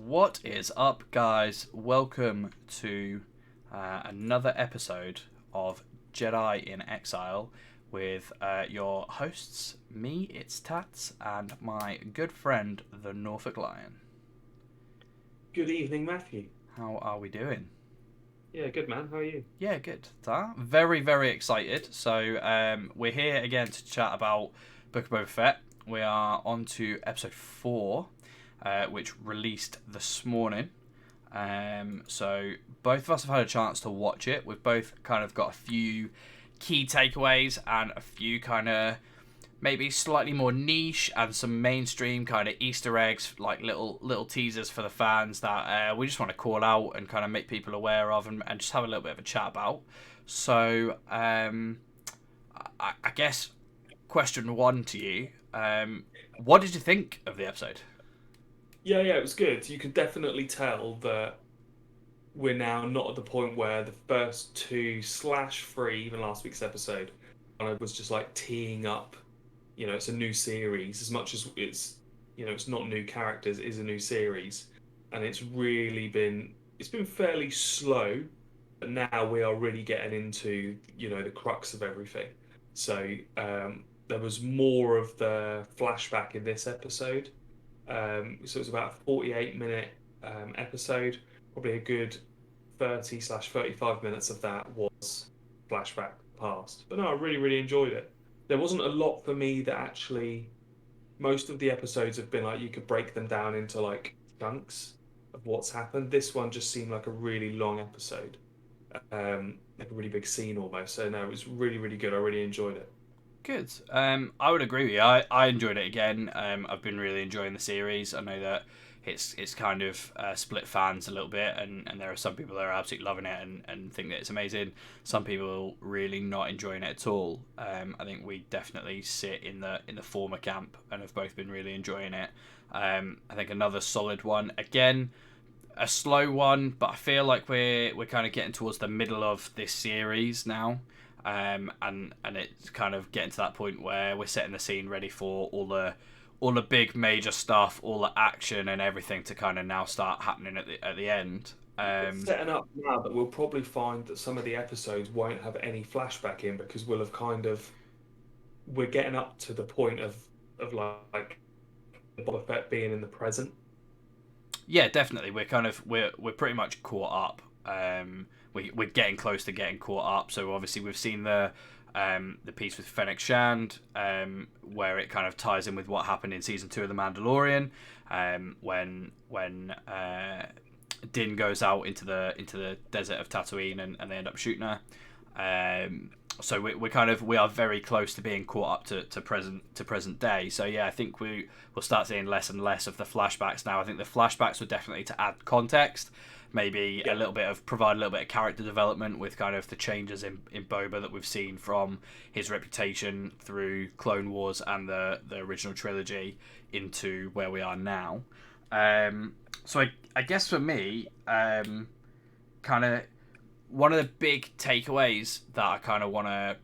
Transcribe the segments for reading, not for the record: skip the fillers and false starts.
What is up, guys? Welcome to another episode of Jedi in Exile with your hosts, me, it's Tats, and my good friend, the Norfolk Lion. Good evening, Matthew. How are we doing? Yeah, good man. How are you? Yeah, good. Very, very excited. So, we're here again to chat about Book of Boba Fett. We are on to episode 4, which released this morning. So both of us have had a chance to watch it. We've both kind of got a few key takeaways and a few kind of maybe slightly more niche and some mainstream kind of Easter eggs, like little teasers for the fans that we just want to call out and kind of make people aware of and just have a little bit of a chat about. So I guess question one to you: what did you think of the episode? Yeah, it was good. You could definitely tell that we're now not at the point where the first two slash three, even last week's episode, kind of was just like teeing up. It's a new series as much as it's not new characters. It is a new series, and it's been fairly slow, but now we are really getting into the crux of everything. So there was more of the flashback in this episode. So it was about a 48-minute episode. Probably a good 30/35 minutes of that was flashback past. But no, I really, really enjoyed it. There wasn't a lot for me that actually. Most of the episodes have been like you could break them down into like chunks of what's happened. This one just seemed like a really long episode, like a really big scene almost. So no, it was really, really good. I really enjoyed it. Good. I would agree with you. I enjoyed it again. I've been really enjoying the series. I know that it's kind of split fans a little bit, and there are some people that are absolutely loving it and think that it's amazing. Some people really not enjoying it at all. I think we definitely sit in the former camp and have both been really enjoying it. I think another solid one again. A slow one, but I feel like we're kind of getting towards the middle of this series now, and it's kind of getting to that point where we're setting the scene ready for all the big major stuff, all the action and everything to kind of now start happening at the end. It's setting up now that we'll probably find that some of the episodes won't have any flashback in because we'll have kind of we're getting up to the point of like Boba Fett being in the present. Yeah, definitely. We're pretty much caught up. We're getting close to getting caught up. So obviously we've seen the piece with Fennec Shand, where it kind of ties in with what happened in season 2 of The Mandalorian, when Din goes out into the desert of Tatooine and they end up shooting her. So we are very close to being caught up to present day. So yeah, I think we will start seeing less and less of the flashbacks now. I think the flashbacks were definitely to add context, maybe Yeah, provide a little bit of character development with kind of the changes in Boba that we've seen from his reputation through Clone Wars and the original trilogy into where we are now. So I guess for me, kind of one of the big takeaways that I kind of want to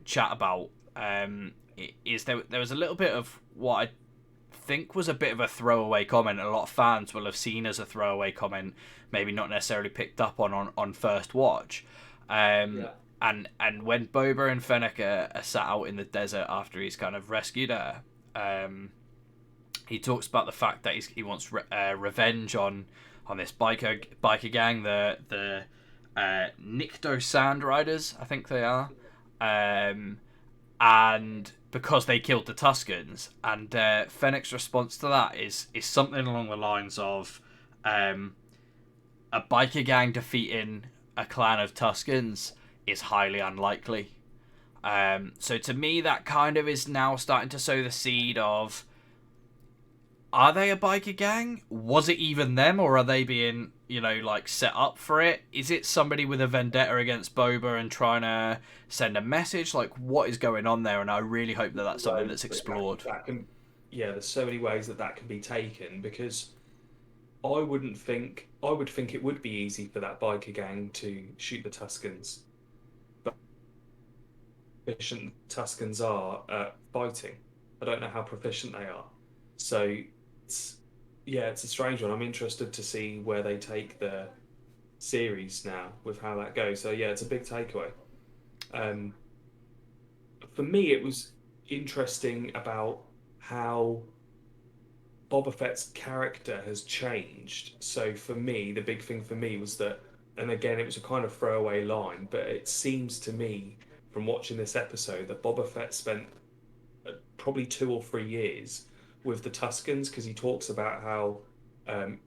chat about is there was a little bit of what I think was a bit of a throwaway comment. A lot of fans will have seen as a throwaway comment, maybe not necessarily picked up on first watch. Um, yeah. and when Boba and Fennec are sat out in the desert after he's kind of rescued her, he talks about the fact that he wants revenge on this biker gang, the Nikto Sand Riders, I think they are, and because they killed the Tuscans. And Fennec's response to that is something along the lines of a biker gang defeating a clan of Tuscans is highly unlikely. So to me, that kind of is now starting to sow the seed of, are they a biker gang? Was it even them, or are they being, like set up for it? Is it somebody with a vendetta against Boba and trying to send a message? Like, what is going on there? And I really hope that that's something that's Ways that explored. that can yeah. There's so many ways that that can be taken because I would think it would be easy for that biker gang to shoot the Tuscans, but proficient Tuscans are at fighting. I don't know how proficient they are. So it's yeah, it's a strange one. I'm interested to see where they take the series now with how that goes. So yeah, it's a big takeaway. Um, for me, it was interesting about how Boba Fett's character has changed. So for me, the big thing for me was that, and again, it was a kind of throwaway line, but it seems to me from watching this episode that Boba Fett spent probably 2 or 3 years with the Tuscans because he talks about how um,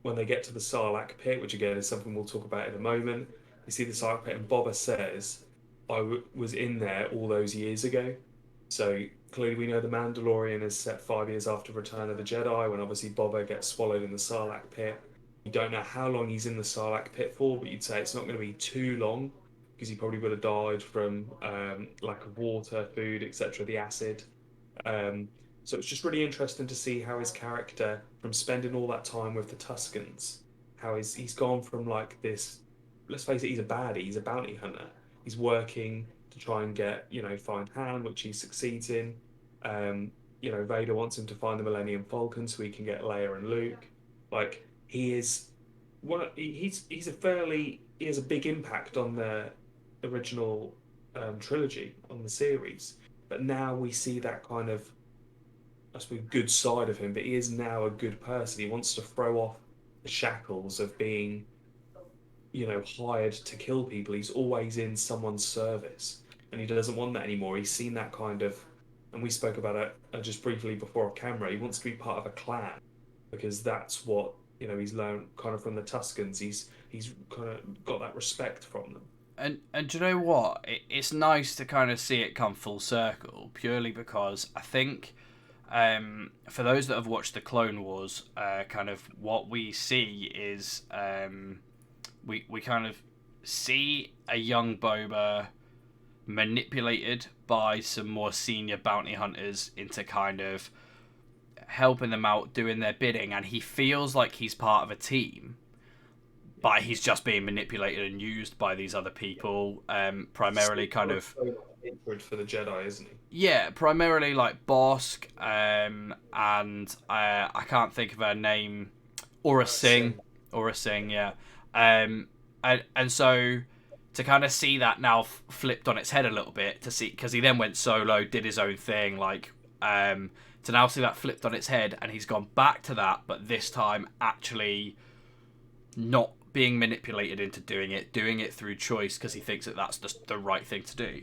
when they get to the Sarlacc Pit, which again is something we'll talk about in a moment, you see the Sarlacc Pit, and Boba says, was in there all those years ago. So clearly, we know the Mandalorian is set 5 years after Return of the Jedi, when obviously Boba gets swallowed in the Sarlacc Pit. You don't know how long he's in the Sarlacc Pit for, but you'd say it's not going to be too long because he probably would have died from lack of water, food, etc., the acid. Um, so it's just really interesting to see how his character, from spending all that time with the Tuscans, how he's gone from like this. Let's face it, he's a baddie. He's a bounty hunter. He's working to try and get find Han, which he succeeds in. Um, Vader wants him to find the Millennium Falcon so he can get Leia and Luke. Like he is, he's a fairly he has a big impact on the original trilogy on the series. But now we see that kind of, I suppose, good side of him. But he is now a good person. He wants to throw off the shackles of being, hired to kill people. He's always in someone's service, and he doesn't want that anymore. He's seen that kind of, and we spoke about it just briefly before off camera. He wants to be part of a clan because that's what he's learned kind of from the Tuscans. He's kind of got that respect from them. And do you know what? It's nice to kind of see it come full circle, purely because I think for those that have watched the Clone Wars, kind of what we see is we kind of see a young Boba manipulated by some more senior bounty hunters into kind of helping them out, doing their bidding, and he feels like he's part of a team, but he's just being manipulated and used by these other people, primarily kind of for the Jedi, isn't he? yeah, primarily like Bosk, and I can't think of her name, or a Singh, yeah, and so to kind of see that now flipped on its head a little bit, to see, because he then went solo, did his own thing, like to now see that flipped on its head, and he's gone back to that, but this time actually not being manipulated into doing it through choice because he thinks that that's the right thing to do.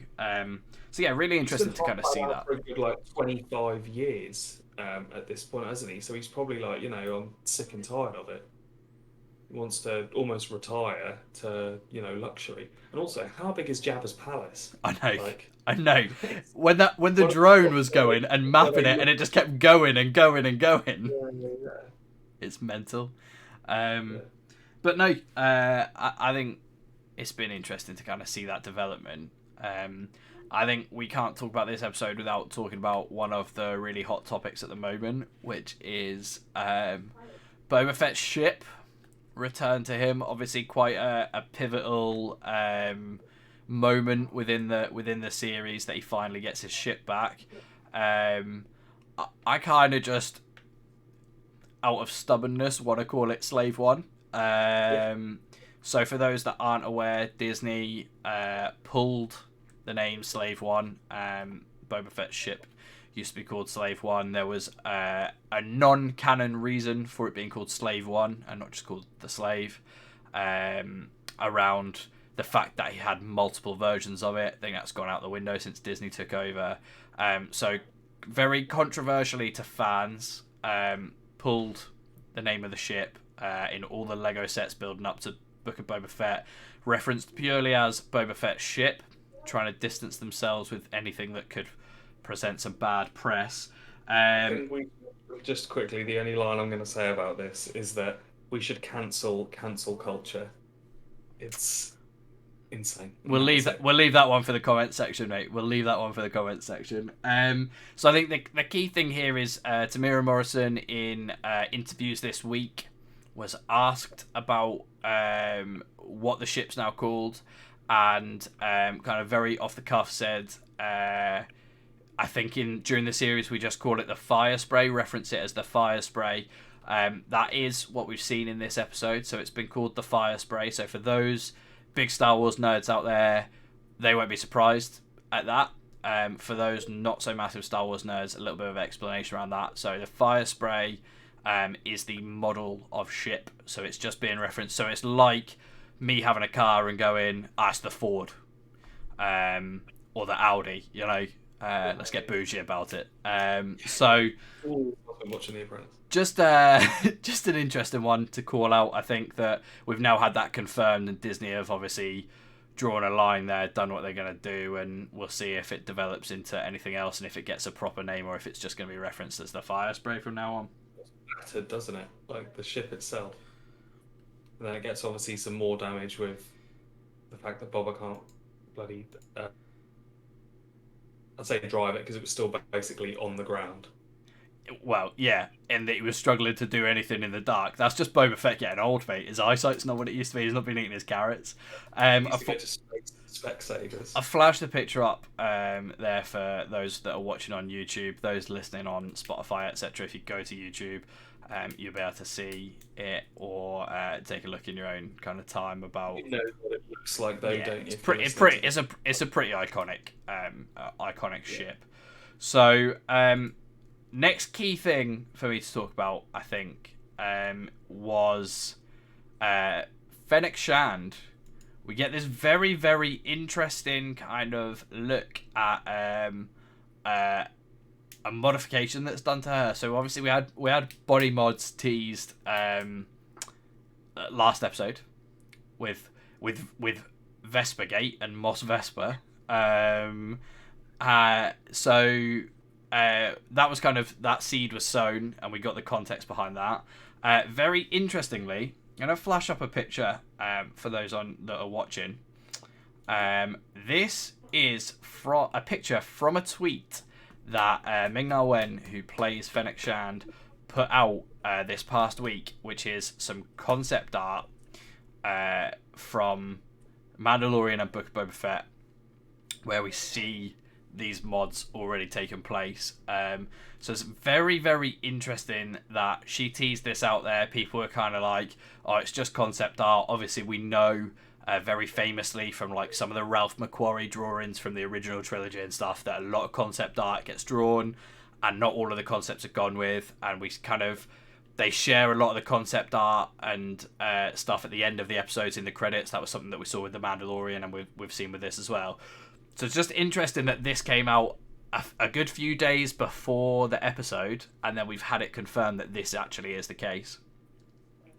So yeah, really interesting to kind of see that. For a good 25 years at this point, hasn't he? So he's probably like, I'm sick and tired of it. He wants to almost retire to, luxury. And also, how big is Jabba's palace? I know. When the drone was going and mapping it, and it just kept going and going and going. Yeah. It's mental. But no, I think it's been interesting to kind of see that development. I think we can't talk about this episode without talking about one of the really hot topics at the moment, which is Boba Fett's ship. Return to him, obviously quite a pivotal moment within the series that he finally gets his ship back. I kind of just, out of stubbornness, want to call it Slave One. So for those that aren't aware, Disney pulled the name Slave One. Boba Fett's ship used to be called Slave One. There was a non-canon reason for it being called Slave One and not just called the Slave, around the fact that he had multiple versions of it. I think that's gone out the window since Disney took over. So very controversially to fans, pulled the name of the ship in all the Lego sets building up to Book of Boba Fett, referenced purely as Boba Fett's ship, trying to distance themselves with anything that could present some bad press. Just quickly, the only line I'm going to say about this is that we should cancel culture. It's insane. We'll leave that one for the comment section, mate. We'll leave that one for the comment section. So I think the key thing here is Tamira Morrison in interviews this week was asked about what the ship's now called, and kind of very off the cuff said, I think during the series we just call it the Fire Spray, reference it as the Fire Spray. That is what we've seen in this episode. So it's been called the Fire Spray. So for those big Star Wars nerds out there, they won't be surprised at that. For those not so massive Star Wars nerds, a little bit of explanation around that. So the Fire Spray is the model of ship. So it's just being referenced. So it's like me having a car and going, it's the Ford. Or the Audi, you know. Let's get bougie about it. So I've been watching The Apprentice. just an interesting one to call out. I think that we've now had that confirmed, and Disney have obviously drawn a line there, done what they're going to do, and we'll see if it develops into anything else and if it gets a proper name or if it's just going to be referenced as the Fire Spray from now on. It's battered, doesn't it? Like the ship itself. And then it gets obviously some more damage with the fact that Boba can't bloody... I'd say drive it because it was still basically on the ground. Well, yeah, and that he was struggling to do anything in the dark. That's just Boba Fett getting old, mate. His eyesight's not what it used to be. He's not been eating his carrots. I flashed the picture up there for those that are watching on YouTube, those listening on Spotify, etc. If you go to YouTube, you'll be able to see it or take a look in your own kind of time about. You know what it looks like, though, don't you? It's a pretty iconic ship. So next key thing for me to talk about, I think, was Fennec Shand. We get this very, very interesting kind of look at a modification that's done to her. So obviously we had body mods teased last episode with Vespergate and Mos Vesper. So that was kind of, that seed was sown, and we got the context behind that. Very interestingly, I'm going to flash up a picture for those that are watching. This is a picture from a tweet that Ming-Na Wen, who plays Fennec Shand, put out this past week, which is some concept art from Mandalorian and Book of Boba Fett, where we see these mods already taken place. So it's very, very interesting that she teased this out there. People are kind of like, oh, it's just concept art. Obviously, we know very famously from like some of the Ralph McQuarrie drawings from the original trilogy and stuff that a lot of concept art gets drawn and not all of the concepts are gone with. And they share a lot of the concept art and stuff at the end of the episodes in the credits. That was something that we saw with The Mandalorian, and we've seen with this as well. So it's just interesting that this came out a good few days before the episode, and then we've had it confirmed that this actually is the case.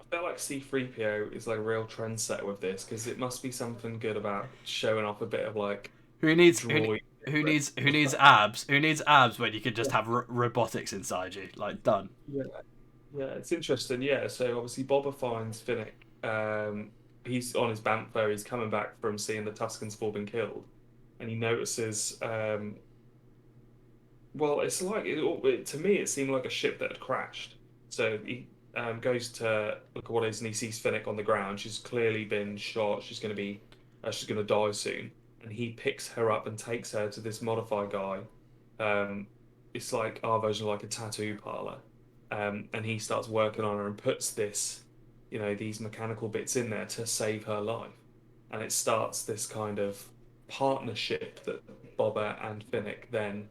I feel like C-3PO is like a real trendsetter with this, because it must be something good about showing off a bit of like who needs abs when you can just have robotics inside you, like done. Yeah, it's interesting. Yeah, so obviously Boba finds Finnick. He's on his bantha. He's coming back from seeing the Tuskens all been killed, and he notices. Well, it's like to me, it seemed like a ship that had crashed. So he goes to look at what it is, and he sees Finnick on the ground. She's clearly been shot. She's going to die soon. And he picks her up and takes her to this modified guy. It's like our version of like a tattoo parlor. And he starts working on her and puts these mechanical bits in there to save her life. And it starts this kind of partnership that Boba and Finnick then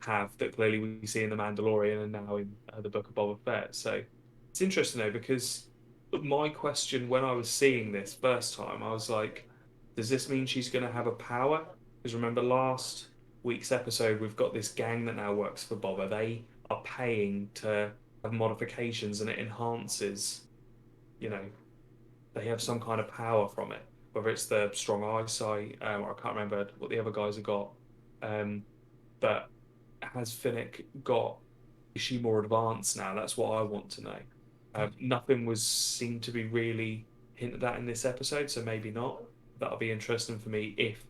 have, that clearly we see in The Mandalorian and now in the Book of Boba Fett. So it's interesting though, because my question when I was seeing this first time, I was like, does this mean she's going to have a power? Because remember last week's episode, we've got this gang that now works for Boba. They are paying to have modifications, and it enhances, they have some kind of power from it, whether it's the strong eyesight, or I can't remember what the other guys have got. But has Finnick is she more advanced now? That's what I want to know. Nothing seemed to be really hinted at in this episode, so maybe not. That'll be interesting for me if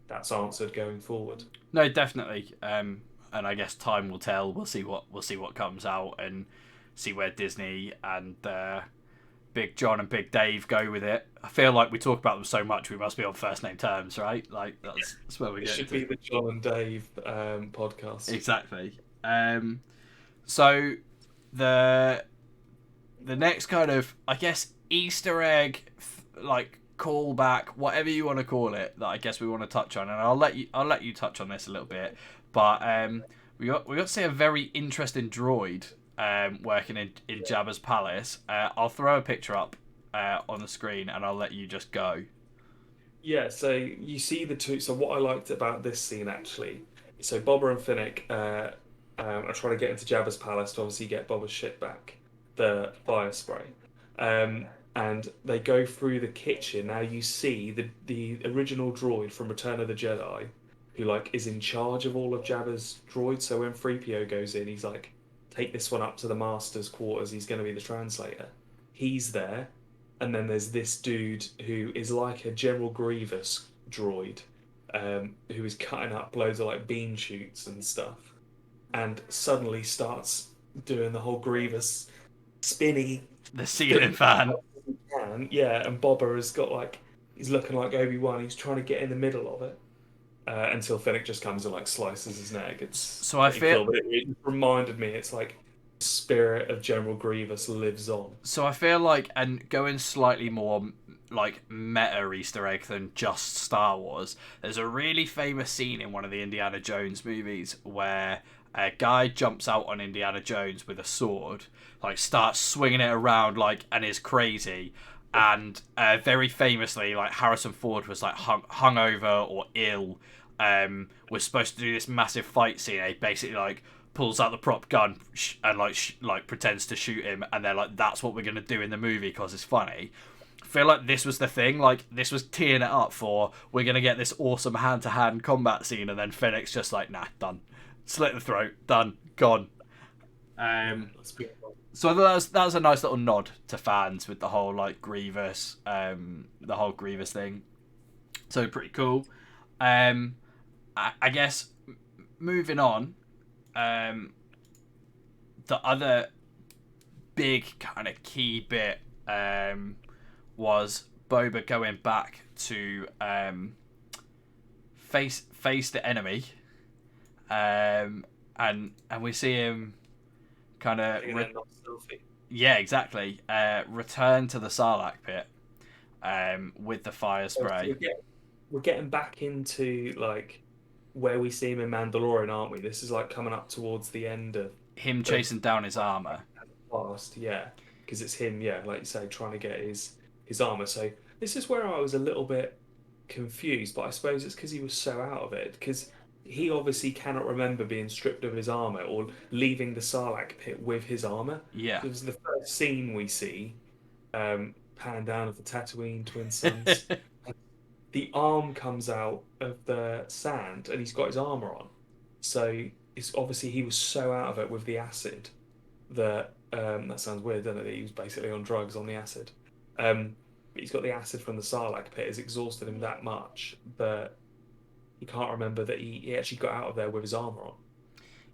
that's answered going forward. No, definitely. And I guess time will tell. We'll see what comes out and see where Disney and Big John and Big Dave go with it. I feel like we talk about them so much, we must be on first name terms, right? Like that's where we get. It should be the John and Dave podcast. Exactly. So the the next kind of, I guess, Easter egg, like callback, whatever you want to call it, that I guess we want to touch on, and I'll let you touch on this a little bit, but we got to see a very interesting droid working in Jabba's palace. I'll throw a picture up on the screen, and I'll let you just go. Yeah, so you see the two. So what I liked about this scene actually, so Boba and Finnick are trying to get into Jabba's palace to obviously get Boba's shit back, the fire spray, and they go through the kitchen. Now you see the original droid from Return of the Jedi, who like is in charge of all of Jabba's droids. So when 3PO goes in, he's like, take this one up to the master's quarters. He's going to be the translator. He's there. And then there's this dude who is like a General Grievous droid, who is cutting up loads of like bean shoots and stuff, and suddenly starts doing the whole Grievous spinny the ceiling fan. Yeah, and Boba has got like he's looking like Obi-Wan. He's trying to get in the middle of it until Finnick just comes and like slices his neck. It's so I feel cool, but it reminded me. It's like. Spirit of General Grievous lives on. So I feel like, and going slightly more like meta Easter egg than just Star Wars, there's a really famous scene in one of the Indiana Jones movies where a guy jumps out on Indiana Jones with a sword, like starts swinging it around, like, and is crazy. And very famously, like Harrison Ford was like hungover or ill, was supposed to do this massive fight scene. And he basically like pulls out the prop gun and like pretends to shoot him, and they're like, that's what we're gonna do in the movie because it's funny. I feel like this was the thing, like this was teeing it up for, we're gonna get this awesome hand-to-hand combat scene, and then Finnick's just like, nah, done, slit the throat, done, gone. So that was a nice little nod to fans with the whole like Grievous, thing. So pretty cool. I guess moving on. The other big kind of key bit was Boba going back to face the enemy, and we see him kind of yeah, exactly, return to the Sarlacc Pit with the fire spray. So we're getting back into like where we see him in Mandalorian, aren't we? This is like coming up towards the end of him chasing down his armor. Past, yeah, because it's him, yeah, like you say, trying to get his armor. So this is where I was a little bit confused, but I suppose it's because he was so out of it. Because he obviously cannot remember being stripped of his armor or leaving the Sarlacc Pit with his armor. Yeah, it was the first scene we see, pan down of the Tatooine twin sons. The arm comes out of the sand and he's got his armor on. So it's obviously he was so out of it with the acid that that sounds weird, doesn't it? He was basically on drugs on the acid. But he's got the acid from the Sarlacc Pit. It's exhausted him that much that he can't remember that he actually got out of there with his armor on.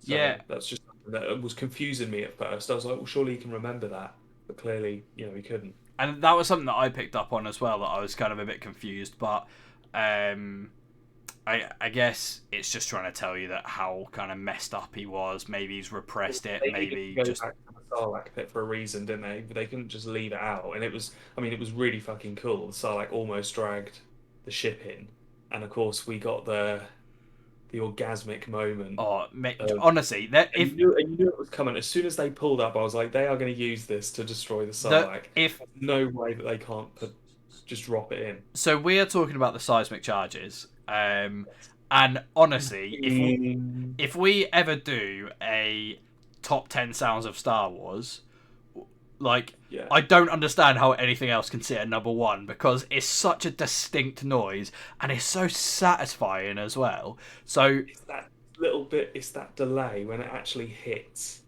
So yeah, that's just something that was confusing me at first. I was like, well, surely he can remember that, but clearly, he couldn't. And that was something that I picked up on as well, that I was kind of a bit confused, but I guess it's just trying to tell you that how kind of messed up he was. Maybe he's repressed it, maybe just back to the Sarlacc Pit for a reason, didn't they? But they couldn't just leave it out, and it was really fucking cool. The Sarlacc almost dragged the ship in, and of course we got the orgasmic moment. Oh, honestly, that if you knew it was coming as soon as they pulled up. I was like, they are going to use this to destroy the Sarlacc. There's no way that they can't just drop it in. So we are talking about the seismic charges, and honestly, if we ever do a top 10 sounds of Star Wars, like, yeah. I don't understand how anything else can sit at number one, because it's such a distinct noise and it's so satisfying as well. So it's that little bit, it's that delay when it actually hits.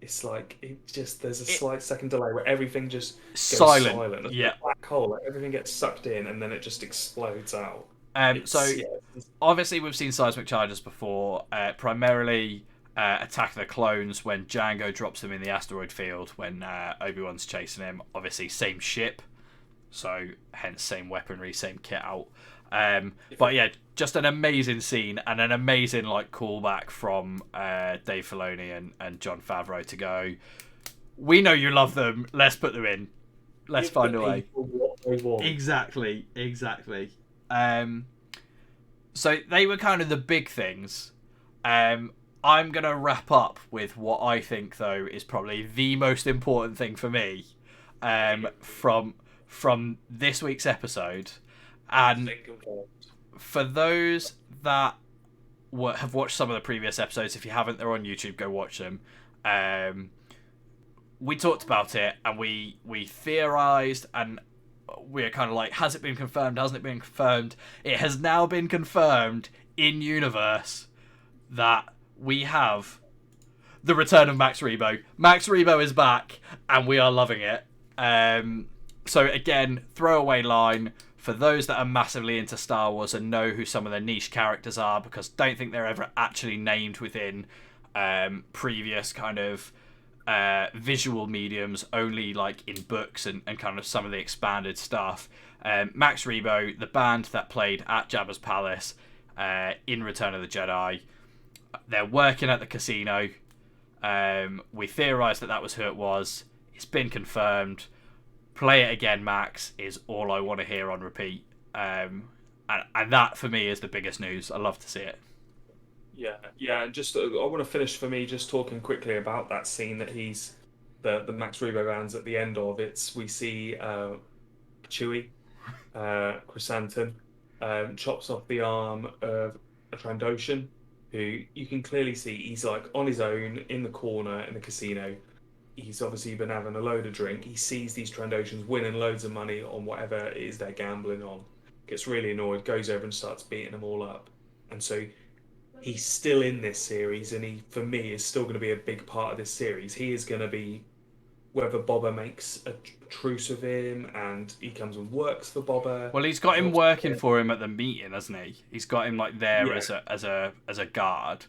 It's like there's a slight second delay where everything just goes silent. It's yeah, like a black hole. Like everything gets sucked in and then it just explodes out. Obviously we've seen seismic charges before, primarily Attack of the Clones, when Jango drops him in the asteroid field when Obi-Wan's chasing him. Obviously same ship, so hence same weaponry, same kit out. But yeah, just an amazing scene and an amazing like callback from Dave Filoni and Jon Favreau to go, We know you love them. Let's put them in. Let's Give find the a way. people what they want. Exactly. So they were kind of the big things. I'm gonna wrap up with what I think, though, is probably the most important thing for me, from this week's episode, and for those that have watched some of the previous episodes, if you haven't, they're on YouTube. Go watch them. We talked about it, and we theorized, and we're kind of like, has it been confirmed? Hasn't it been confirmed? It has now been confirmed in universe that we have the return of Max Rebo. Max Rebo is back, and we are loving it. So again, throwaway line for those that are massively into Star Wars and know who some of the niche characters are, because don't think they're ever actually named within previous kind of visual mediums, only like in books and kind of some of the expanded stuff. Max Rebo, the band that played at Jabba's Palace in Return of the Jedi, they're working at the casino. We theorised that was who it was. It's been confirmed. Play it again, Max, is all I want to hear on repeat. And that, for me, is the biggest news. I love to see it. Yeah, and just I want to finish for me just talking quickly about that scene that he's the Max Rebo band's at the end of. We see Chewie, Chrysanthemum, chops off the arm of a Trandoshan, who you can clearly see he's like on his own in the corner in the casino. He's obviously been having a load of drink. He sees these Trandoshans winning loads of money on whatever it is they're gambling on. Gets really annoyed, goes over and starts beating them all up. And so he's still in this series, and he, for me, is still going to be a big part of this series. He is going to be, whether Boba makes a truce with him and he comes and works for Boba. Well, he's got him working for him at the meeting, hasn't he? He's got him like there as a guard.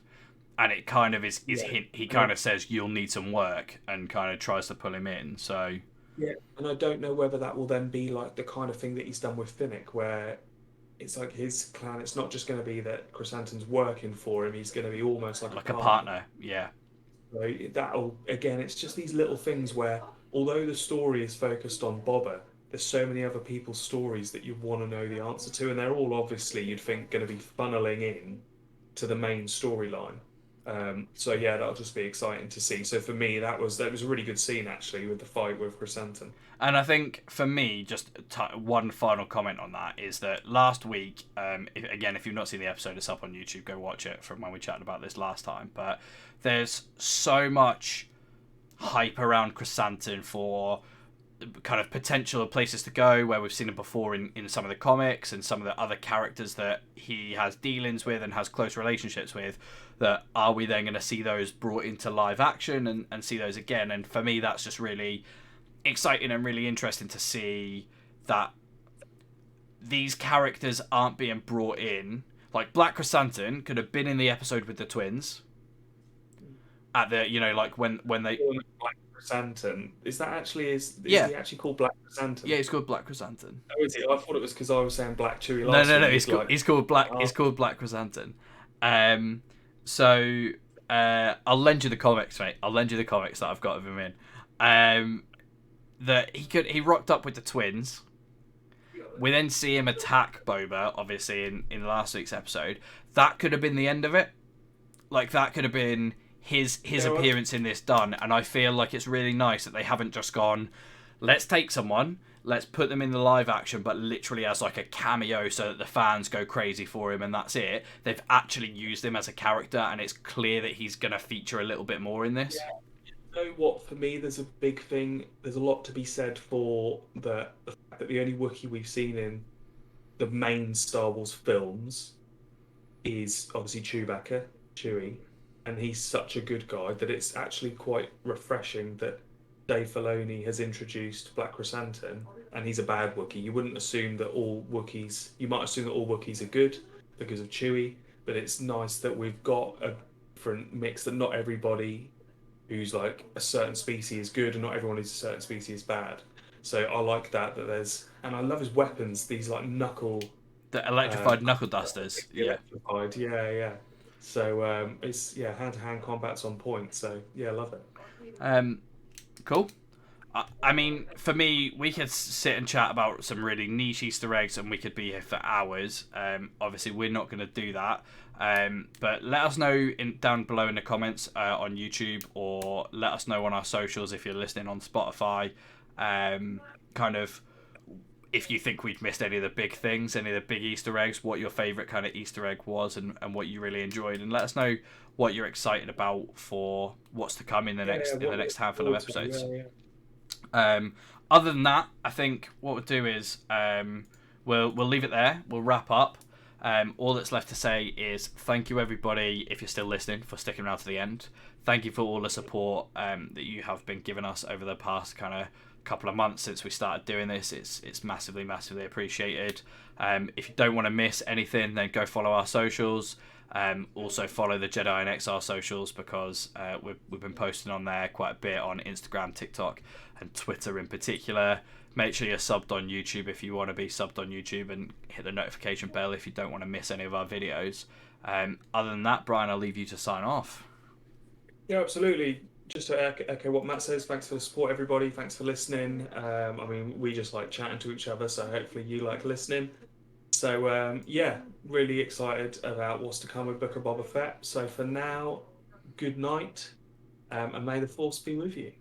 And it kind of is he kind of says you'll need some work and kind of tries to pull him in. So yeah, and I don't know whether that will then be like the kind of thing that he's done with Finnick, where it's like his clan. It's not just going to be that Chrysanthemum's working for him. He's going to be almost like a partner. Yeah. So that'll again. It's just these little things where, although the story is focused on Boba, there's so many other people's stories that you want to know the answer to, and they're all obviously you'd think going to be funneling in to the main storyline. So yeah, that'll just be exciting to see. So for me, that was a really good scene actually with the fight with Chrysanthemum. And I think for me, just one final comment on that is that last week, if you've not seen the episode, it's up on YouTube. Go watch it from when we chatted about this last time. But there's so much hype around Chrysanthemum for kind of potential places to go where we've seen him before in some of the comics and some of the other characters that he has dealings with and has close relationships with, that are we then going to see those brought into live action and see those again? And for me, that's just really exciting and really interesting to see that these characters aren't being brought in. Like Black Chrysanthemum could have been in the episode with the twins at the, like when they Black Chrysanthemum, is that actually is he actually called Black Chrysanthemum? Yeah, he's called Black Chrysanthemum. Oh, is he? I thought it was because I was saying Black Chewie No, he's called Black. He's called Black Chrysanthemum. So I'll lend you the comics, mate. I'll lend you the comics that I've got of him in. That he rocked up with the twins. We then see him attack Boba, obviously in last week's episode. That could have been the end of it. Like that could have been his appearance in this done. And I feel like it's really nice that they haven't just gone, let's take someone, let's put them in the live action, but literally as like a cameo so that the fans go crazy for him and that's it. They've actually used him as a character, and it's clear that he's going to feature a little bit more in this. Yeah. You know what? For me, there's a big thing. There's a lot to be said for the fact that the only Wookiee we've seen in the main Star Wars films is obviously Chewie, and he's such a good guy that it's actually quite refreshing that Dave Filoni has introduced Black Chrysanthemum, and he's a bad Wookiee. You wouldn't assume that all Wookiees... You might assume that all Wookiees are good because of Chewie, but it's nice that we've got a different mix, that not everybody who's like a certain species is good and not everyone who's a certain species is bad. So I like that there's... And I love his weapons, these like knuckle... The electrified knuckle dusters. Electrified, yeah. So it's hand-to-hand combat's on point. So yeah, I love it. Cool. I mean, for me, we could sit and chat about some really niche Easter eggs, and we could be here for hours. Obviously, we're not going to do that. But let us know down below in the comments on YouTube, or let us know on our socials if you're listening on Spotify. Kind of, if you think we've missed any of the big things, any of the big Easter eggs, what your favourite kind of Easter egg was, and what you really enjoyed, and let us know what you're excited about for what's to come in the next handful of episodes. Other than that, I think what we'll do is we'll leave it there. We'll wrap up. All that's left to say is thank you, everybody, if you're still listening, for sticking around to the end. Thank you for all the support that you have been giving us over the past kind of couple of months since we started doing this. It's massively appreciated. If you don't want to miss anything, then go follow our socials. Also follow the Jedi In Exile socials, because we've been posting on there quite a bit on Instagram, TikTok, and Twitter in particular. Make sure you're subbed on YouTube if you want to be subbed on YouTube, and hit the notification bell if you don't want to miss any of our videos. Other than that, Brian, I'll leave you to sign off. Yeah, absolutely. Just to echo what Matt says, thanks for the support, everybody. Thanks for listening. I mean, we just like chatting to each other, so hopefully you like listening. So, yeah, really excited about what's to come with Book of Boba Fett. So for now, good night, and may the Force be with you.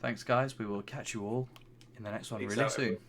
Thanks, guys. We will catch you all in the next one Peace really out, soon. everyone.